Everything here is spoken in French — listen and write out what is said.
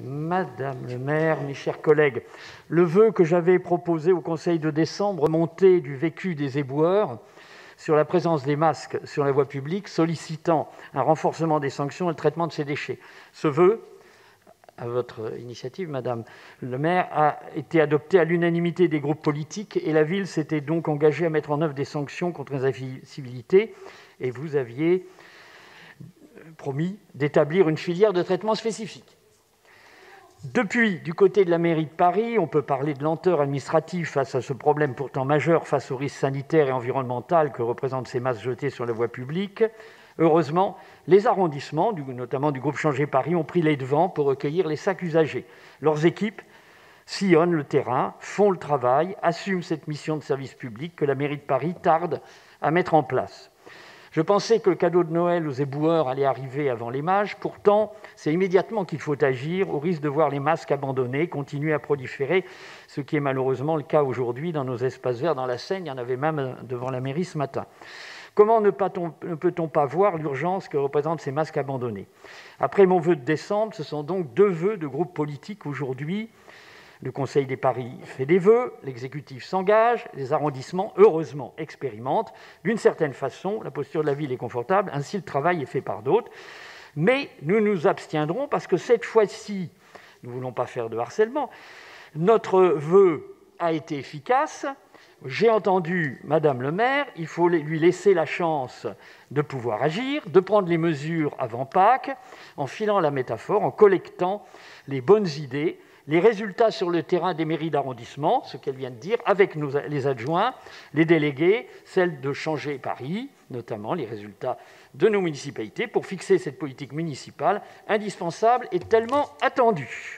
Madame le maire, mes chers collègues, le vœu que j'avais proposé au Conseil de décembre remontait du vécu des éboueurs sur la présence des masques sur la voie publique, sollicitant un renforcement des sanctions et le traitement de ces déchets. Ce vœu, à votre initiative, Madame le maire, a été adopté à l'unanimité des groupes politiques et la ville s'était donc engagée à mettre en œuvre des sanctions contre les incivilités et vous aviez promis d'établir une filière de traitement spécifique. Depuis, du côté de la mairie de Paris, on peut parler de lenteur administrative face à ce problème pourtant majeur face au risque sanitaire et environnemental que représentent ces masses jetées sur la voie publique. Heureusement, les arrondissements, notamment du groupe Changer Paris, ont pris les devants pour recueillir les sacs usagés. Leurs équipes sillonnent le terrain, font le travail, assument cette mission de service public que la mairie de Paris tarde à mettre en place. Je pensais que le cadeau de Noël aux éboueurs allait arriver avant les mages. Pourtant, c'est immédiatement qu'il faut agir, au risque de voir les masques abandonnés continuer à proliférer, ce qui est malheureusement le cas aujourd'hui dans nos espaces verts dans la Seine. Il y en avait même devant la mairie ce matin. Comment ne peut-on pas voir l'urgence que représentent ces masques abandonnés ? Après mon vœu de décembre, ce sont donc 2 vœux de groupes politiques aujourd'hui. Le Conseil des Paris fait des vœux, l'exécutif s'engage, les arrondissements, heureusement, expérimentent. D'une certaine façon, la posture de la ville est confortable, ainsi le travail est fait par d'autres. Mais nous nous abstiendrons parce que cette fois-ci, nous ne voulons pas faire de harcèlement, notre vœu a été efficace. J'ai entendu Madame le maire, il faut lui laisser la chance de pouvoir agir, de prendre les mesures avant Pâques, en filant la métaphore, en collectant les bonnes idées, les résultats sur le terrain des mairies d'arrondissement, ce qu'elle vient de dire, avec les adjoints, les délégués, celles de Changer Paris, notamment les résultats de nos municipalités, pour fixer cette politique municipale indispensable et tellement attendue.